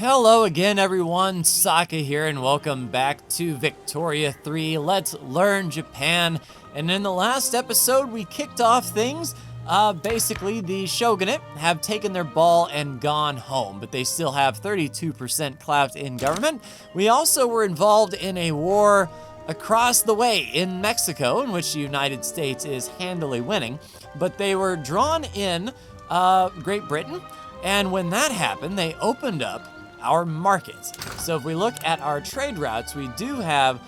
Hello again, everyone. Saka here, and welcome back to Victoria 3. Let's learn Japan. And in the last episode, we kicked off things. Basically, the shogunate have taken their ball and gone home, but they still have 32% clout in government. We also were involved in a war across the way in Mexico, in which the United States is handily winning, but they were drawn in Great Britain. And when that happened, they opened up our markets. So if we look at our trade routes, we do have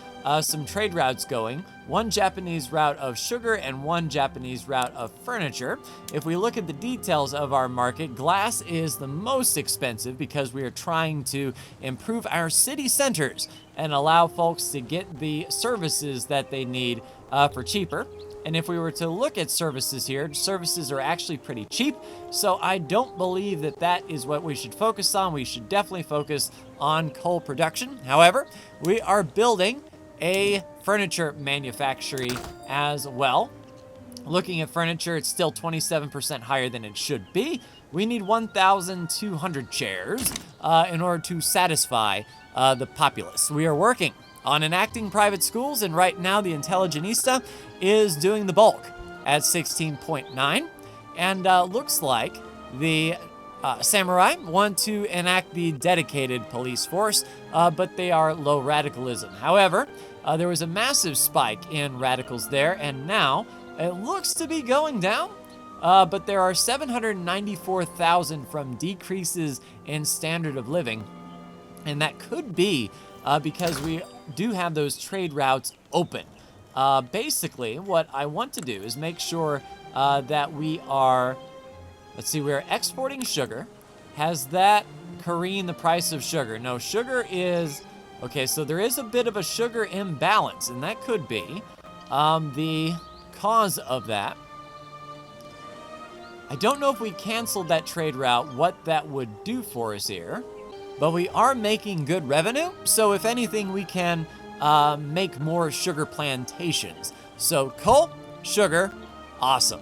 some trade routes going. One Japanese route of sugar and one Japanese route of furniture. If we look at the details of our market, glass is the most expensive because we are trying to improve our city centers and allow folks to get the services that they need for cheaper. And if we were to look at services here, services are actually pretty cheap. So I don't believe that that is what we should focus on. We should definitely focus on coal production. However, we are building a furniture manufactory as well. Looking at furniture, it's still 27% higher than it should be. We need 1,200 chairs in order to satisfy the populace. We are working on enacting private schools, and right now the Intelligentista is doing the bulk at 16.9, and looks like the samurai want to enact the dedicated police force, but they are low radicalism. However, there was a massive spike in radicals there, and now it looks to be going down, but there are 794,000 from decreases in standard of living, and that could be because we do have those trade routes open. Basically, what I want to do is make sure that we are, let's see, we're exporting sugar. Has that careened the price of sugar? No, sugar is, okay, so there is a bit of a sugar imbalance, and that could be the cause of that. I don't know if we canceled that trade route, what that would do for us here. But we are making good revenue, so if anything, we can make more sugar plantations. So coal, sugar, awesome.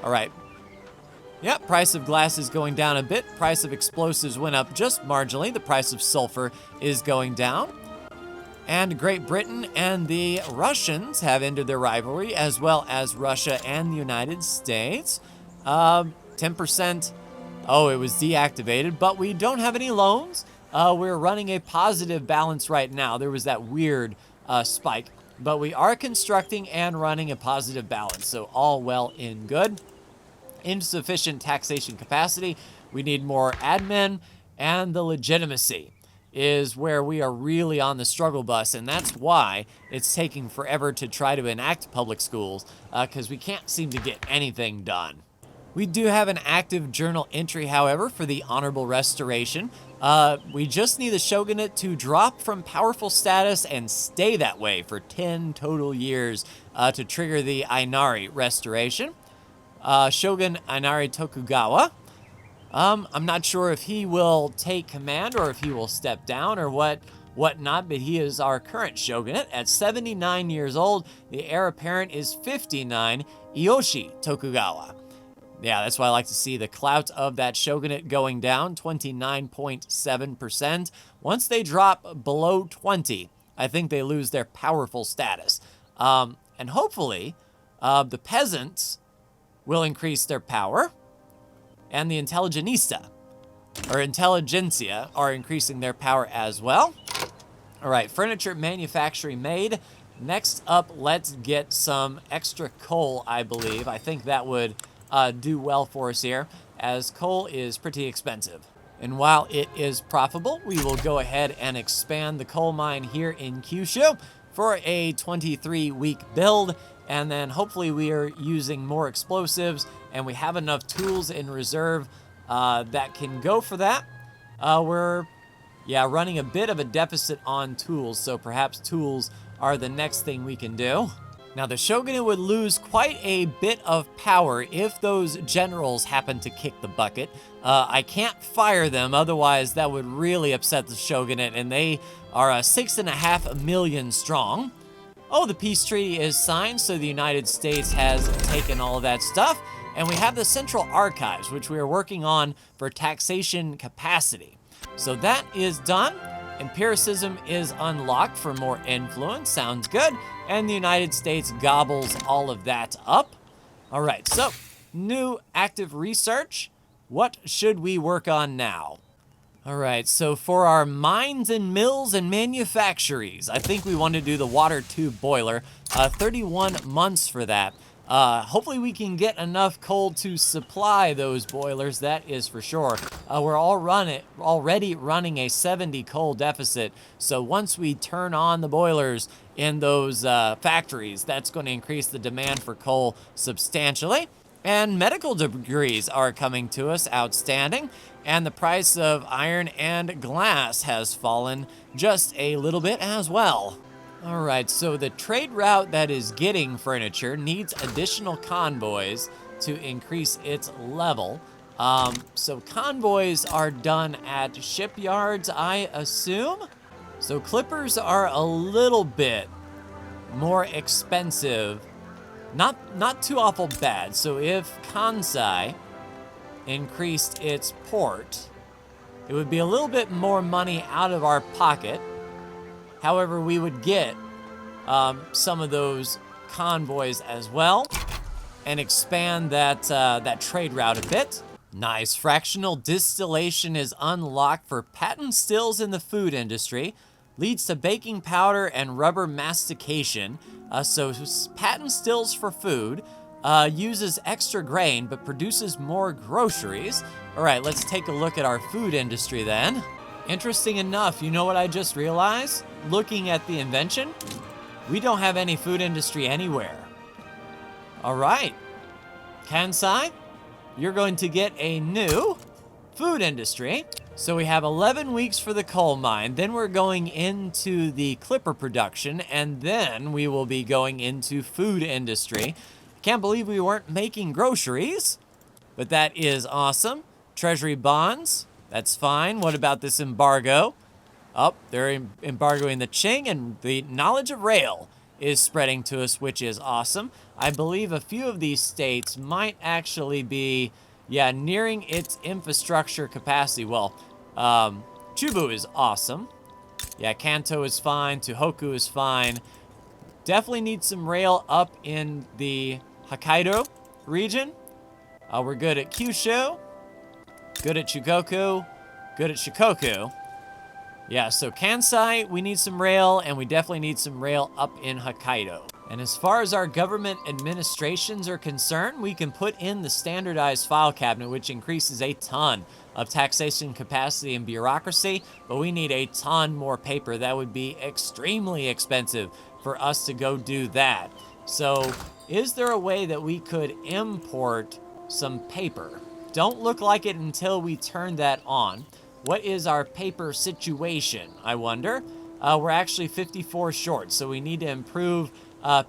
All right. Yep, price of glass is going down a bit. Price of explosives went up just marginally. The price of sulfur is going down. And Great Britain and the Russians have ended their rivalry, as well as Russia and the United States. 10%. Oh, it was deactivated, but we don't have any loans. We're running a positive balance right now. There was that weird spike, but we are constructing and running a positive balance, so all well and good. Insufficient taxation capacity. We need more admin, and the legitimacy is where we are really on the struggle bus, and that's why it's taking forever to try to enact public schools, because we can't seem to get anything done. We do have an active journal entry, however, for the Honorable Restoration. We just need the shogunate to drop from powerful status and stay that way for 10 total years to trigger the Inari Restoration. Shogun Inari Tokugawa. I'm not sure if he will take command or if he will step down or whatnot, but he is our current shogunate at 79 years old. The heir apparent is 59, Ieyoshi Tokugawa. Yeah, that's why I like to see the clout of that shogunate going down, 29.7%. Once they drop below 20, I think they lose their powerful status. And hopefully, the peasants will increase their power, and the Intelligentista, or Intelligentsia, are increasing their power as well. All right, furniture manufacturing made. Next up, let's get some extra coal, I believe. I think that would do well for us here, as coal is pretty expensive. And while it is profitable, we will go ahead and expand the coal mine here in Kyushu for a 23-week build, and then hopefully we are using more explosives, and we have enough tools in reserve that can go for that. We're running a bit of a deficit on tools, so perhaps tools are the next thing we can do. Now, the shogunate would lose quite a bit of power if those generals happen to kick the bucket. I can't fire them, otherwise that would really upset the shogunate, and they are 6.5 million strong. Oh, the peace treaty is signed, so the United States has taken all of that stuff, and we have the Central Archives, which we are working on for taxation capacity. So that is done. Empiricism is unlocked for more influence. Sounds good. And the United States gobbles all of that up. All right, so new active research. What should we work on now? All right, so for our mines and mills and manufactories, I think we want to do the water tube boiler. 31 months for that. Hopefully we can get enough coal to supply those boilers, that is for sure. We're already running a 70 coal deficit, so once we turn on the boilers in those factories, that's going to increase the demand for coal substantially. And medical degrees are coming to us, outstanding. And the price of iron and glass has fallen just a little bit as well. All right, so the trade route that is getting furniture needs additional convoys to increase its level. So convoys are done at shipyards, I assume. So clippers are a little bit more expensive. Not too awful bad. So if Kansai increased its port, it would be a little bit more money out of our pocket. However, we would get some of those convoys as well and expand that trade route a bit. Nice. Fractional distillation is unlocked for patent stills in the food industry. Leads to baking powder and rubber mastication. So patent stills for food. Uses extra grain but produces more groceries. All right, let's take a look at our food industry then. Interesting enough, you know what I just realized? Looking at the invention, we don't have any food industry anywhere. All right, Kansai, you're going to get a new food industry. So we have 11 weeks for the coal mine, then we're going into the clipper production, and then we will be going into food industry. Can't believe we weren't making groceries, but that is awesome. Treasury bonds, that's fine. What about this embargo? Oh, they're embargoing the Qing, and the knowledge of rail is spreading to us, which is awesome. I believe a few of these states might actually be, nearing its infrastructure capacity. Well, Chubu is awesome. Yeah, Kanto is fine. Tohoku is fine. Definitely need some rail up in the Hokkaido region. We're good at Kyushu. Good at Chugoku. Good at Shikoku. Yeah, so Kansai, we need some rail, and we definitely need some rail up in Hokkaido. And as far as our government administrations are concerned, we can put in the standardized file cabinet, which increases a ton of taxation capacity and bureaucracy, but we need a ton more paper. That would be extremely expensive for us to go do that. So is there a way that we could import some paper? Don't look like it until we turn that on. What is our paper situation, I wonder? We're actually 54 short, so we need to improve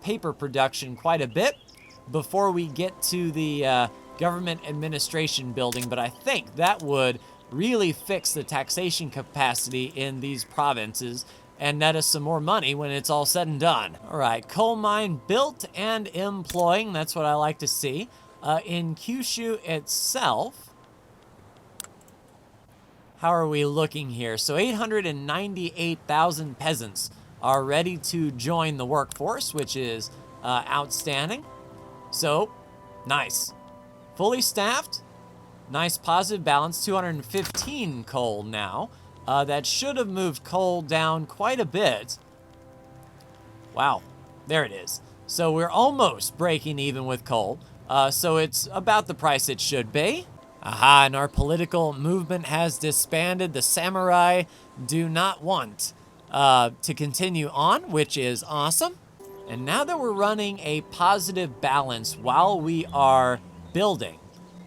paper production quite a bit before we get to the government administration building, but I think that would really fix the taxation capacity in these provinces and net us some more money when it's all said and done. All right, coal mine built and employing, that's what I like to see. In Kyushu itself, how are we looking here? So 898,000 peasants are ready to join the workforce, which is outstanding. So, nice. Fully staffed, nice positive balance, 215 coal now. That should have moved coal down quite a bit. Wow, there it is. So we're almost breaking even with coal. So it's about the price it should be. Aha, and our political movement has disbanded. The samurai do not want to continue on, which is awesome. And now that we're running a positive balance while we are building,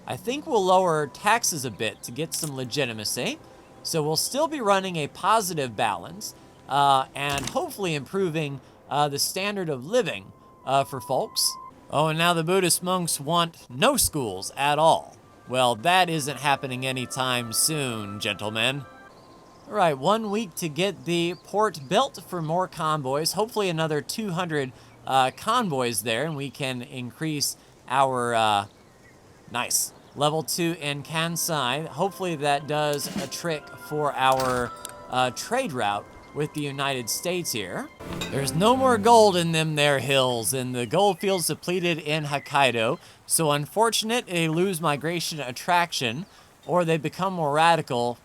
I think we'll lower taxes a bit to get some legitimacy. So we'll still be running a positive balance and hopefully improving the standard of living for folks. Oh, and now the Buddhist monks want no schools at all. Well, that isn't happening anytime soon, gentlemen. All right, 1 week to get the port built for more convoys. Hopefully another 200 convoys there, and we can increase our, nice. Level 2 in Kansai. Hopefully that does a trick for our trade route with the United States here. There's no more gold in them there hills, and the gold fields depleted in Hokkaido. So unfortunate, they lose migration attraction, or they become more radical.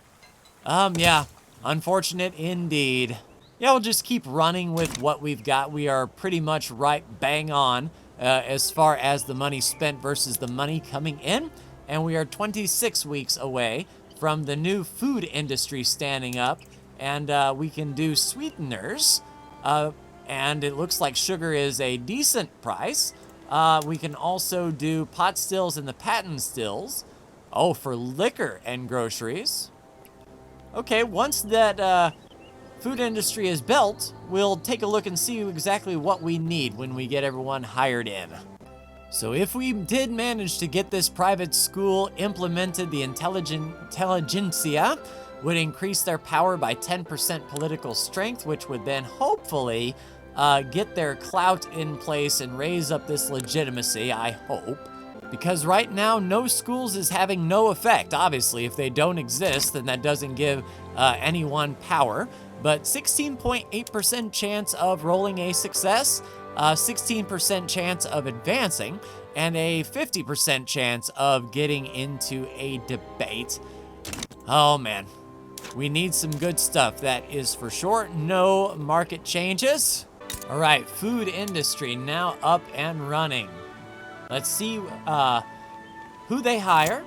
Yeah, unfortunate indeed. Yeah, we'll just keep running with what we've got. We are pretty much right bang on as far as the money spent versus the money coming in. And we are 26 weeks away from the new food industry standing up. And we can do sweeteners. And it looks like sugar is a decent price. We can also do pot stills and the patent stills. Oh, for liquor and groceries. Okay, once that food industry is built, we'll take a look and see exactly what we need when we get everyone hired in. So if we did manage to get this private school implemented, the intelligentsia would increase their power by 10% political strength, which would then hopefully get their clout in place and raise up this legitimacy, I hope. Because right now, no schools is having no effect. Obviously, if they don't exist, then that doesn't give anyone power. But 16.8% chance of rolling a success, 16% chance of advancing, and a 50% chance of getting into a debate. Oh man, we need some good stuff, that is for sure. No market changes. All right, food industry now up and running. Let's see who they hire.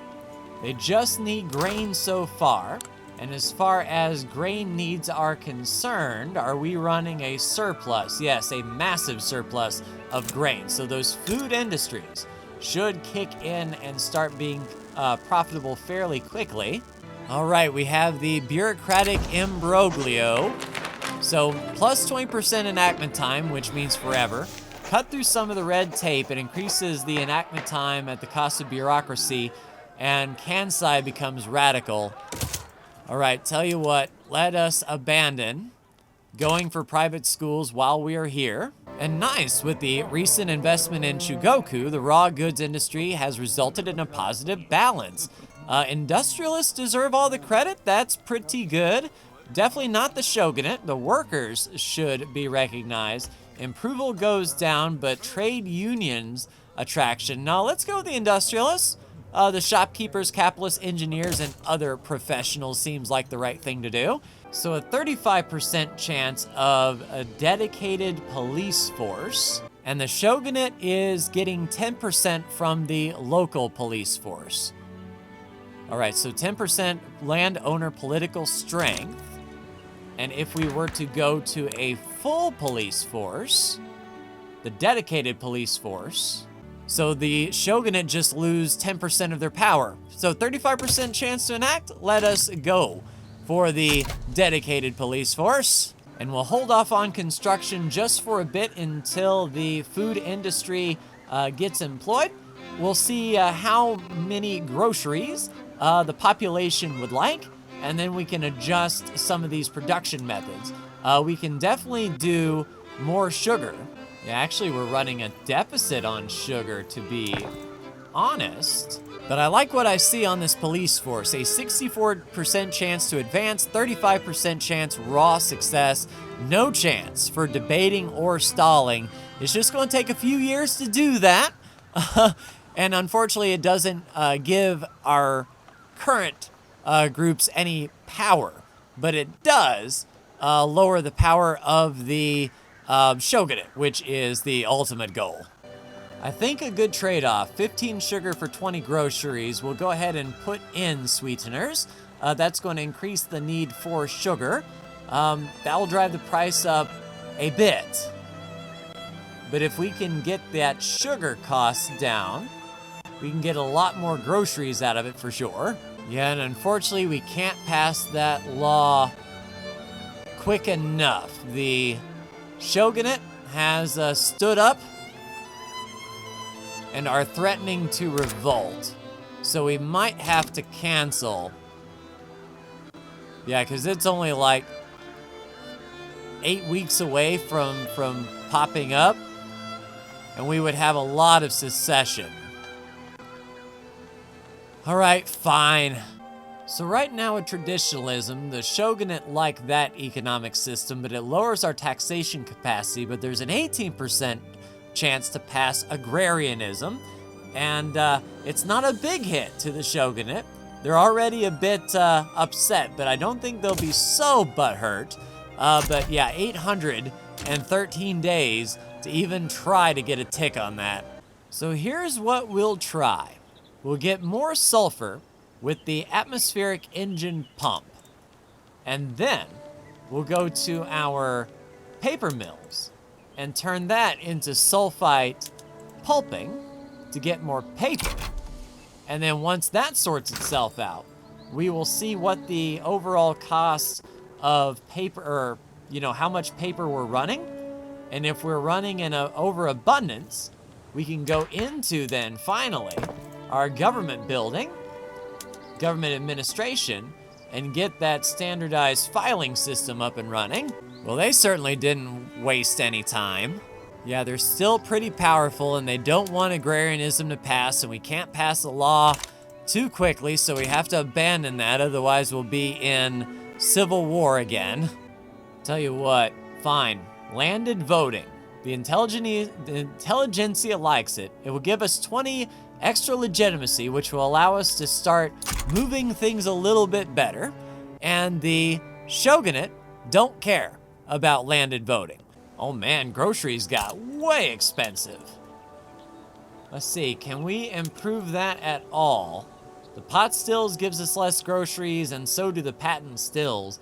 They just need grain so far. And as far as grain needs are concerned, are we running a surplus? Yes, a massive surplus of grain. So those food industries should kick in and start being profitable fairly quickly. All right, we have the bureaucratic imbroglio. So plus 20% enactment time, which means forever. Cut through some of the red tape. It increases the enactment time at the cost of bureaucracy, and Kansai becomes radical. All right, tell you what, let us abandon going for private schools while we are here. And nice, with the recent investment in Chugoku, the raw goods industry has resulted in a positive balance. Industrialists deserve all the credit. That's pretty good. Definitely not the shogunate. The workers should be recognized. Approval goes down, but trade unions attraction. Now let's go with the industrialists. The shopkeepers, capitalists, engineers, and other professionals seems like the right thing to do. So a 35% chance of a dedicated police force. And the shogunate is getting 10% from the local police force. All right, so 10% landowner political strength. And if we were to go to a full police force, the dedicated police force, so the shogunate just lose 10% of their power. So 35% chance to enact, let us go for the dedicated police force. And we'll hold off on construction just for a bit until the food industry gets employed. We'll see how many groceries the population would like, and then we can adjust some of these production methods. We can definitely do more sugar. Yeah, actually, we're running a deficit on sugar, to be honest. But I like what I see on this police force. A 64% chance to advance, 35% chance raw success, no chance for debating or stalling. It's just going to take a few years to do that. And unfortunately, it doesn't give our current groups any power. But it does lower the power of the shogunate, which is the ultimate goal. I think a good trade-off, 15 sugar for 20 groceries. We'll go ahead and put in sweeteners. That's going to increase the need for sugar. That will drive the price up a bit. But if we can get that sugar cost down, we can get a lot more groceries out of it for sure. Yeah, and unfortunately, we can't pass that law quick enough. The shogunate has stood up and are threatening to revolt. So we might have to cancel. Yeah, because it's only like 8 weeks away from popping up, and we would have a lot of secession. All right, fine. So right now with traditionalism, the shogunate like that economic system, but it lowers our taxation capacity, but there's an 18% chance to pass agrarianism, and it's not a big hit to the shogunate. They're already a bit upset, but I don't think they'll be so butthurt. But yeah, 813 days to even try to get a tick on that. So here's what we'll try. We'll get more sulfur with the atmospheric engine pump. And then we'll go to our paper mills and turn that into sulfite pulping to get more paper. And then once that sorts itself out, we will see what the overall cost of paper, or how much paper we're running. And if we're running in an overabundance, we can go into then finally our government building, government administration, and get that standardized filing system up and running. Well, they certainly didn't waste any time. Yeah, they're still pretty powerful, and they don't want agrarianism to pass, and we can't pass a law too quickly, so we have to abandon that, otherwise we'll be in civil war again. Tell you what, fine, landed voting. The intelligentsia likes it. It will give us 20 extra legitimacy, which will allow us to start moving things a little bit better, and the shogunate don't care about landed voting. Oh man, groceries got way expensive. Let's see, can we improve that at all? The pot stills gives us less groceries, and so do the patent stills.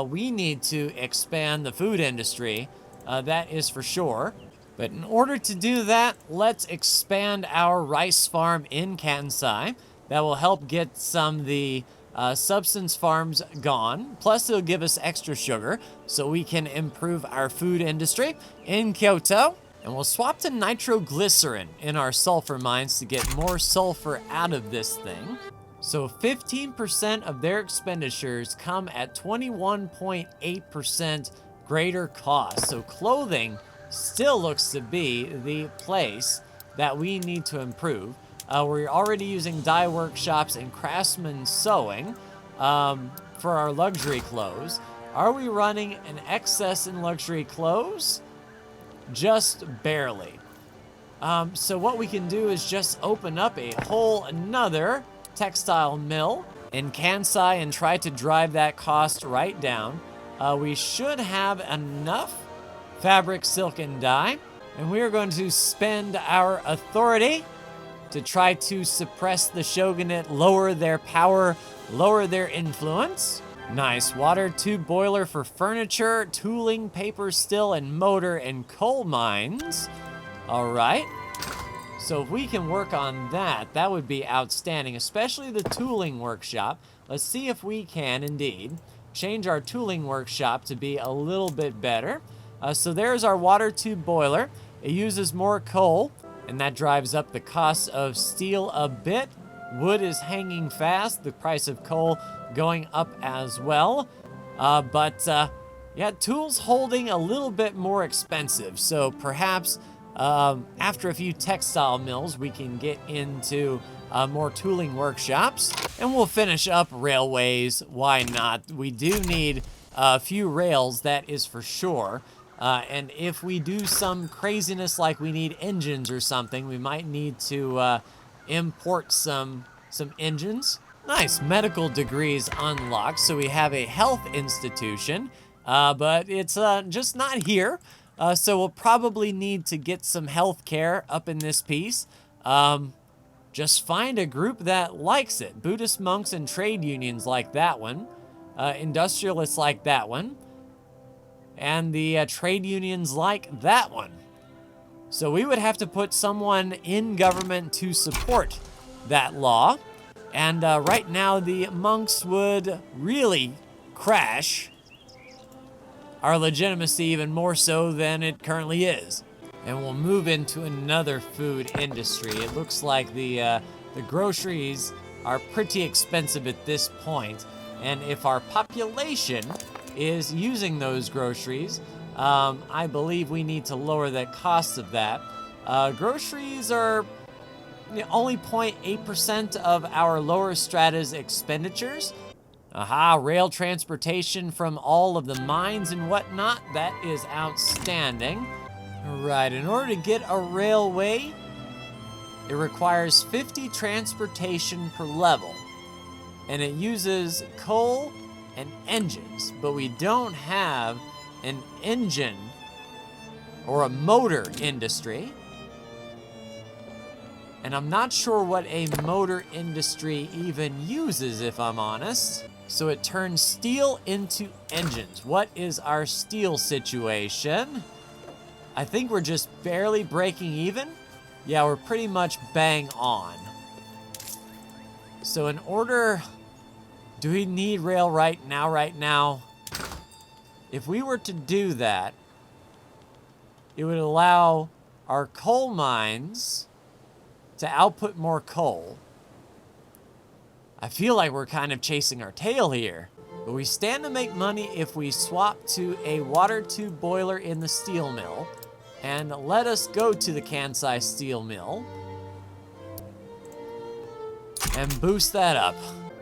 We need to expand the food industry, that is for sure. But in order to do that, let's expand our rice farm in Kansai. That will help get some of the substance farms gone. Plus, it'll give us extra sugar, so we can improve our food industry in Kyoto. And we'll swap to nitroglycerin in our sulfur mines to get more sulfur out of this thing. So 15% of their expenditures come at 21.8% greater cost. So clothing still looks to be the place that we need to improve. We're already using dye workshops and craftsman sewing for our luxury clothes. Are we running an excess in luxury clothes? Just barely. So what we can do is just open up a whole another textile mill in Kansai and try to drive that cost right down. We should have enough fabric, silk, and dye, and we are going to spend our authority to try to suppress the shogunate, lower their power, lower their influence. Nice. Water tube boiler for furniture, tooling, paper still, and motor and coal mines. All right. So if we can work on that, that would be outstanding, especially the tooling workshop. Let's see if we can indeed change our tooling workshop to be a little bit better. So there's our water tube boiler. It uses more coal, and that drives up the cost of steel a bit. Wood is hanging fast, the price of coal going up as well. Yeah, tools holding a little bit more expensive. So perhaps after a few textile mills, we can get into more tooling workshops, and we'll finish up railways. Why not? We do need a few rails, that is for sure. And if we do some craziness like we need engines or something, we might need to import some engines. Nice, medical degrees unlocked, so we have a health institution, but it's just not here. So we'll probably need to get some health care up in this piece. Just find a group that likes it. Buddhist monks and trade unions like that one. Industrialists like that one. And the trade unions like that one. So we would have to put someone in government to support that law. And right now the monks would really crash our legitimacy even more so than it currently is. And we'll move into another food industry. It looks like the groceries are pretty expensive at this point. And if our population is using those groceries, I believe we need to lower the cost of that. Groceries are only 0.8% of our lower strata's expenditures. Aha, rail transportation from all of the mines and whatnot. That is outstanding. All right, in order to get a railway, it requires 50 transportation per level. And it uses coal and engines, but we don't have an engine or a motor industry. And I'm not sure what a motor industry even uses, if I'm honest. So it turns steel into engines. What is our steel situation? I think we're just barely breaking even. Yeah, we're pretty much bang on. So in order, do we need rail right now? If we were to do that, it would allow our coal mines to output more coal. I feel like we're kind of chasing our tail here, but we stand to make money if we swap to a water tube boiler in the steel mill, and let us go to the Kansai steel mill and boost that up.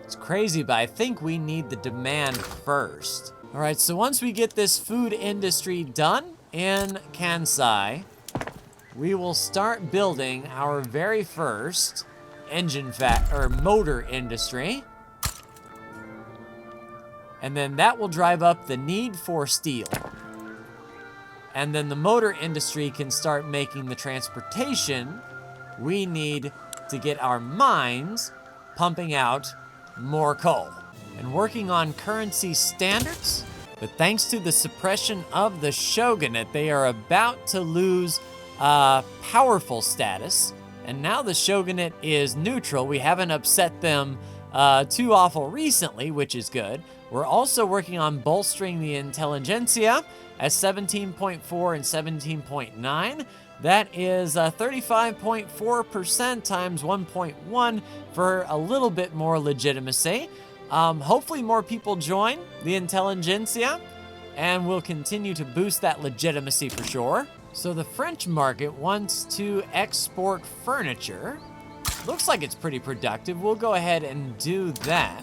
It's crazy, but I think we need the demand first. All right, so once we get this food industry done in Kansai, we will start building our very first motor industry. And then that will drive up the need for steel. And then the motor industry can start making the transportation we need to get our mines pumping out more coal. And working on currency standards, but thanks to the suppression of the shogunate, they are about to lose powerful status. And now the shogunate is neutral. We haven't upset them too awful recently, which is good. We're also working on bolstering the intelligentsia at 17.4 and 17.9. That is 35.4% times 1.1 for a little bit more legitimacy. Hopefully more people join the intelligentsia, and we'll continue to boost that legitimacy for sure. So the French market wants to export furniture. Looks like it's pretty productive. We'll go ahead and do that.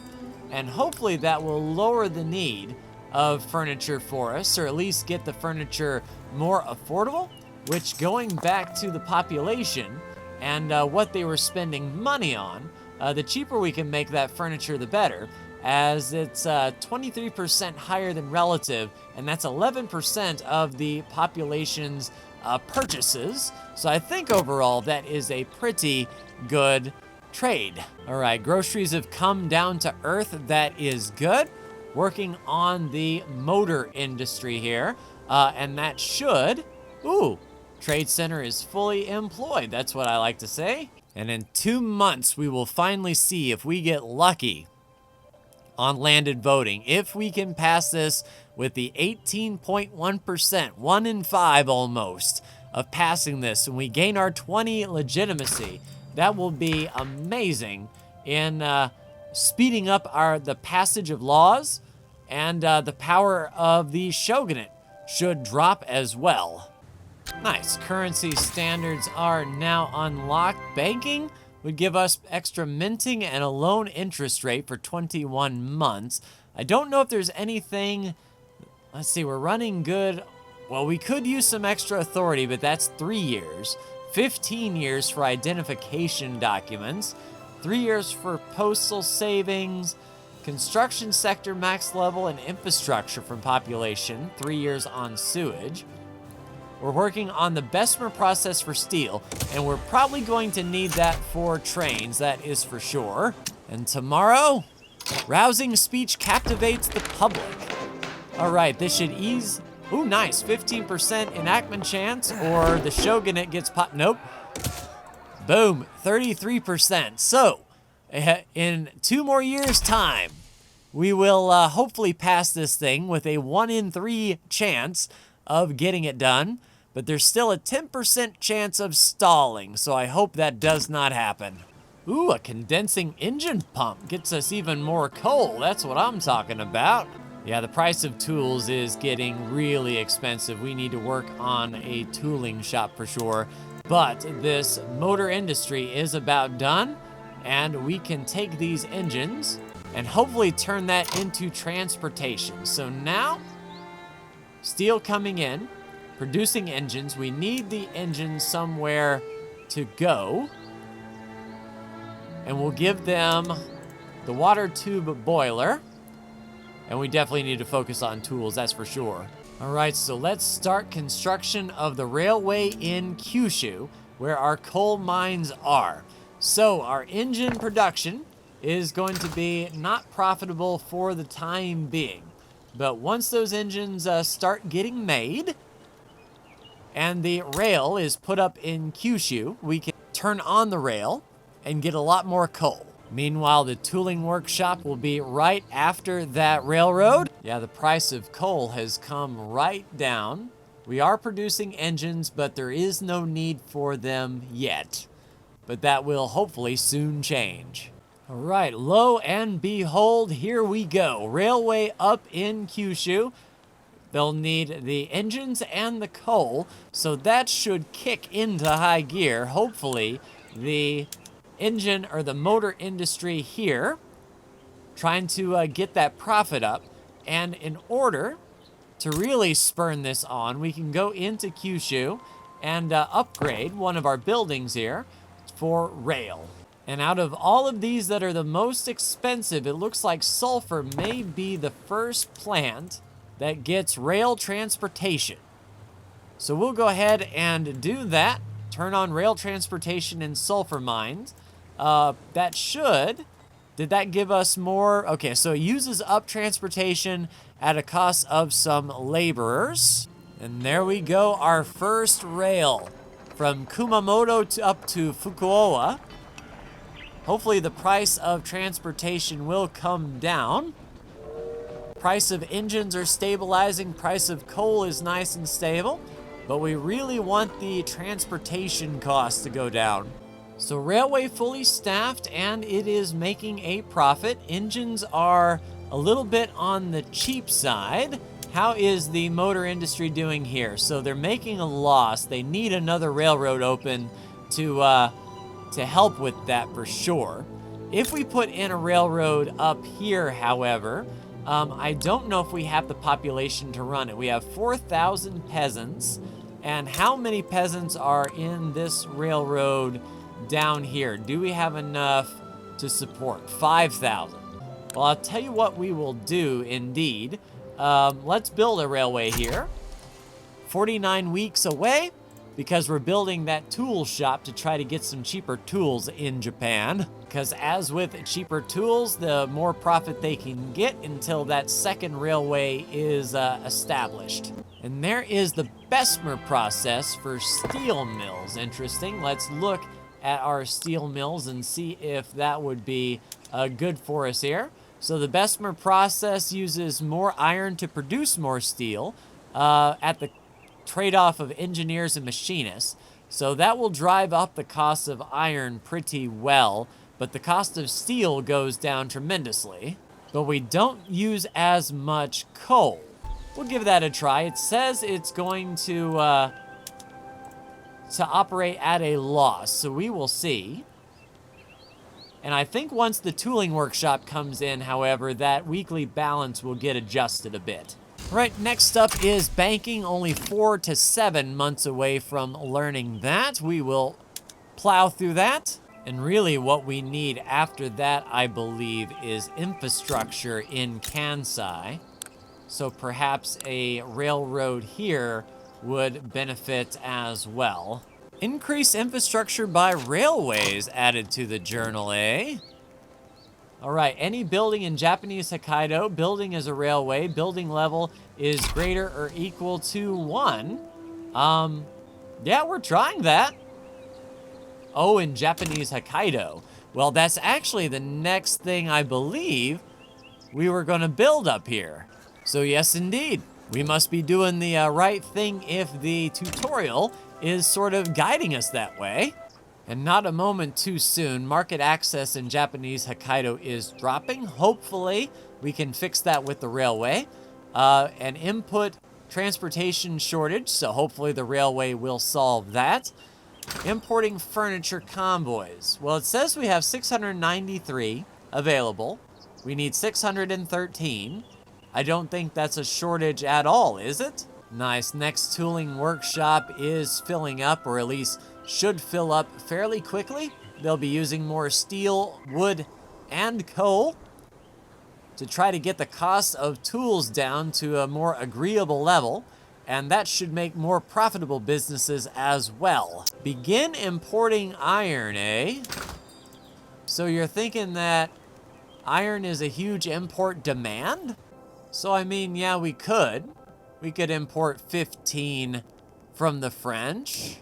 And hopefully that will lower the need of furniture for us, or at least get the furniture more affordable, which, going back to the population and what they were spending money on, the cheaper we can make that furniture, the better, as it's 23% higher than relative, and that's 11% of the population's purchases. So I think overall that is a pretty good trade. All right, groceries have come down to earth. That is good. Working on the motor industry here, and that should, Trade Center is fully employed. That's what I like to say. And in 2 months, we will finally see if we get lucky on landed voting. If we can pass this with the 18.1%, 1 in 5 almost, of passing this, and we gain our 20 legitimacy, that will be amazing in speeding up the passage of laws, and the power of the shogunate should drop as well. Nice. Currency standards are now unlocked. Banking would give us extra minting and a loan interest rate for 21 months. I don't know if there's anything. Let's see, we're running good. Well, we could use some extra authority, but that's 3 years. 15 years for identification documents. 3 years for postal savings. Construction sector max level and infrastructure from population. 3 years on sewage. We're working on the Bessemer process for steel, and we're probably going to need that for trains, that is for sure. And tomorrow, rousing speech captivates the public. All right, this should ease. Ooh, nice, 15% enactment chance, or the shogunate gets nope. Boom, 33%. So, in 2 more years' time, we will hopefully pass this thing with a 1 in 3 chance of getting it done. But there's still a 10% chance of stalling, so I hope that does not happen. Ooh, a condensing engine pump gets us even more coal. That's what I'm talking about. Yeah, the price of tools is getting really expensive. We need to work on a tooling shop for sure. But this motor industry is about done, and we can take these engines and hopefully turn that into transportation. So now, steel coming in, producing engines. We need the engines somewhere to go. And we'll give them the water tube boiler. And we definitely need to focus on tools, that's for sure. All right, so let's start construction of the railway in Kyushu, where our coal mines are. So our engine production is going to be not profitable for the time being. But once those engines start getting made and the rail is put up in Kyushu, we can turn on the rail and get a lot more coal. Meanwhile, the tooling workshop will be right after that railroad. Yeah, the price of coal has come right down. We are producing engines, but there is no need for them yet. But that will hopefully soon change. All right, lo and behold, here we go. Railway up in Kyushu. They'll need the engines and the coal, so that should kick into high gear. Hopefully, the engine or the motor industry here, trying to get that profit up. And in order to really spurn this on, we can go into Kyushu and upgrade one of our buildings here for rail. And out of all of these that are the most expensive, it looks like sulfur may be the first plant that gets rail transportation. So we'll go ahead and do that. Turn on rail transportation in sulfur mines. That should... Did that give us more? Okay, so it uses up transportation at a cost of some laborers. And there we go, our first rail from Kumamoto up to Fukuoka. Hopefully the price of transportation will come down. Price of engines are stabilizing. Price of coal is nice and stable. But we really want the transportation costs to go down. So railway fully staffed, and it is making a profit. Engines are a little bit on the cheap side. How is the motor industry doing here? So they're making a loss. They need another railroad open to help with that for sure. If we put in a railroad up here, however, I don't know if we have the population to run it. We have 4,000 peasants, and how many peasants are in this railroad down here? Do we have enough to support? 5,000. Well, I'll tell you what we will do indeed. Let's build a railway here. 49 weeks away, because we're building that tool shop to try to get some cheaper tools in Japan. Because as with cheaper tools, the more profit they can get until that second railway is established. And there is the Bessemer process for steel mills. Interesting. Let's look at our steel mills and see if that would be good for us here. So the Bessemer process uses more iron to produce more steel at the trade-off of engineers and machinists. So that will drive up the cost of iron pretty well, but the cost of steel goes down tremendously. But we don't use as much coal. We'll give that a try. It says it's going to operate at a loss, so we will see. And I think once the tooling workshop comes in, however, that weekly balance will get adjusted a bit. Right, next up is banking, only 4 to 7 months away from learning that. We will plow through that. And really what we need after that, I believe, is infrastructure in Kansai. So perhaps a railroad here would benefit as well. Increase infrastructure by railways added to the journal, eh? All right, any building in Japanese Hokkaido, building is a railway, building level is greater or equal to 1. Yeah, we're trying that. Oh, in Japanese Hokkaido. Well, that's actually the next thing I believe we were going to build up here. So yes, indeed, we must be doing the right thing if the tutorial is sort of guiding us that way. And not a moment too soon, market access in Japanese Hokkaido is dropping. Hopefully, we can fix that with the railway. An input transportation shortage, so hopefully the railway will solve that. Importing furniture convoys. Well, it says we have 693 available. We need 613. I don't think that's a shortage at all, is it? Nice. Next tooling workshop is filling up, or at least should fill up fairly quickly. They'll be using more steel, wood, and coal to try to get the cost of tools down to a more agreeable level, and that should make more profitable businesses as well. Begin importing iron, eh? So you're thinking that iron is a huge import demand? So I mean, yeah, we could. We could import 15 from the French.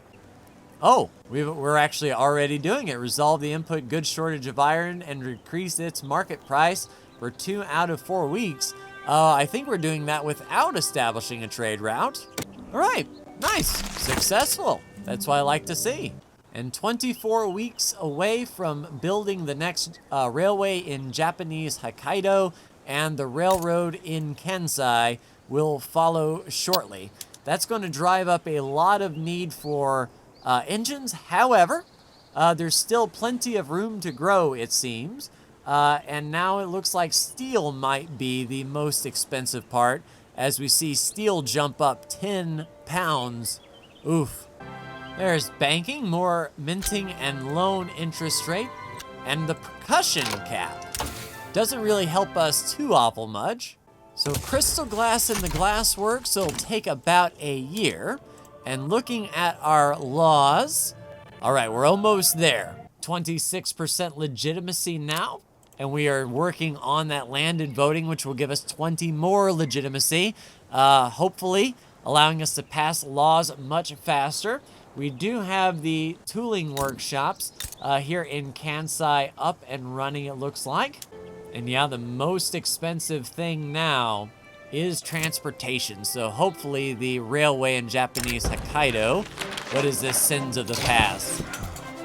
Oh, we're actually already doing it. Resolve the input goods shortage of iron and decrease its market price for 2 out of 4 weeks. I think we're doing that without establishing a trade route. All right, nice, successful. That's what I like to see. And 24 weeks away from building the next railway in Japanese Hokkaido, and the railroad in Kansai will follow shortly. That's going to drive up a lot of need for engines. However, there's still plenty of room to grow, it seems. And now it looks like steel might be the most expensive part, as we see steel jump up 10 pounds. Oof. There's banking, more minting and loan interest rate, and the percussion cap. Doesn't really help us too awful much. So crystal glass in the glassworks will take about a year. And looking at our laws, all right, we're almost there. 26% legitimacy now. And we are working on that landed voting, which will give us 20 more legitimacy, hopefully allowing us to pass laws much faster. We do have the tooling workshops here in Kansai up and running, it looks like. And yeah, the most expensive thing now is transportation. So hopefully the railway in Japanese Hokkaido, what is this, sins of the past?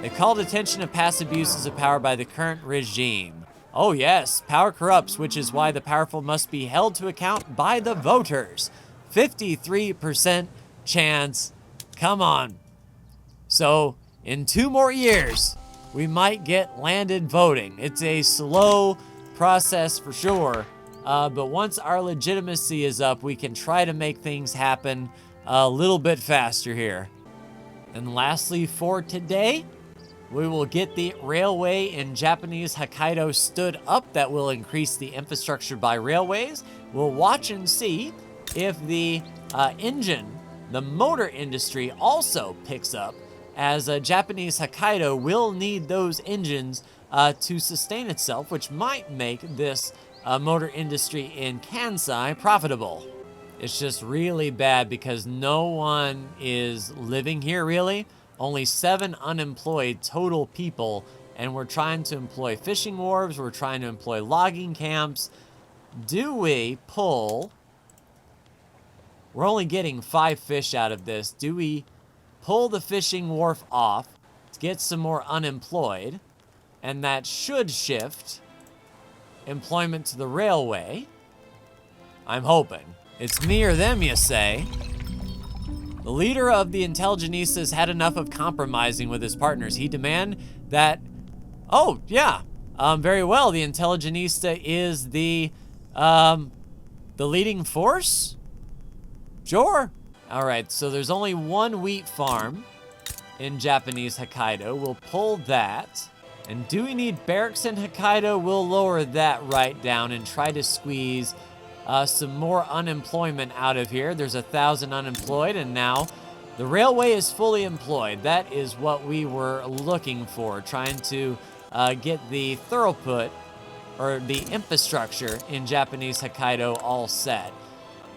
They called attention to past abuses of power by the current regime. Oh yes, power corrupts, which is why the powerful must be held to account by the voters. 53% chance. Come on. So in 2 more years, we might get landed voting. It's a slow process for sure. But once our legitimacy is up, we can try to make things happen a little bit faster here. And lastly for today, we will get the railway in Japanese Hokkaido stood up. That will increase the infrastructure by railways. We'll watch and see if the engine, the motor industry also picks up, as Japanese Hokkaido will need those engines to sustain itself, which might make this motor industry in Kansai profitable. It's just really bad because no one is living here really. Only 7 unemployed total people, and we're trying to employ fishing wharves, we're trying to employ logging camps. Do we pull... We're only getting 5 fish out of this. Do we pull the fishing wharf off to get some more unemployed? And that should shift employment to the railway. I'm hoping. It's me or them, you say. The leader of the Intelligenistas had enough of compromising with his partners. He demanded that... Oh, yeah. Very well. The Intelligenista is the leading force? Sure. All right, so there's only 1 wheat farm in Japanese Hokkaido. We'll pull that. And do we need barracks in Hokkaido? We'll lower that right down and try to squeeze some more unemployment out of here. There's 1,000 unemployed, and now the railway is fully employed. That is what we were looking for, trying to get the throughput, or the infrastructure in Japanese Hokkaido all set.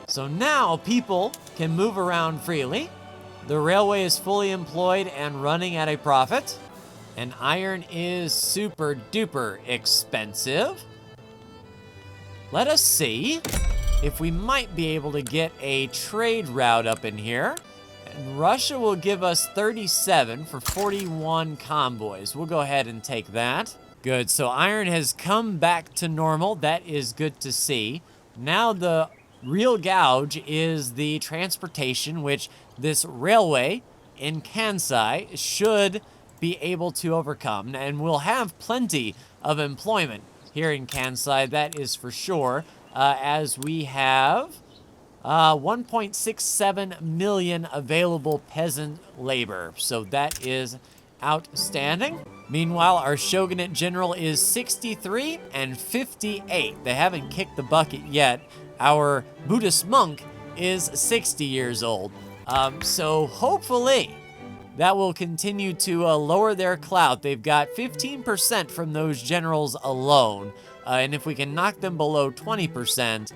So now people can move around freely. The railway is fully employed and running at a profit. And iron is super duper expensive. Let us see if we might be able to get a trade route up in here. And Russia will give us 37 for 41 convoys. We'll go ahead and take that. Good, so iron has come back to normal. That is good to see. Now the real gouge is the transportation, which this railway in Kansai should be able to overcome, and we'll have plenty of employment here in Kansai, that is for sure, as we have 1.67 million available peasant labor. So that is outstanding. Meanwhile, our shogunate general is 63 and 58. They haven't kicked the bucket yet. Our Buddhist monk is 60 years old. So hopefully that will continue to lower their clout. They've got 15% from those generals alone. And if we can knock them below 20%,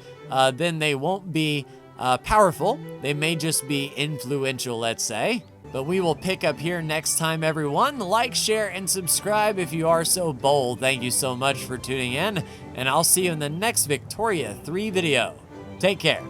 then they won't be powerful. They may just be influential, let's say. But we will pick up here next time, everyone. Like, share, and subscribe if you are so bold. Thank you so much for tuning in, and I'll see you in the next Victoria 3 video. Take care.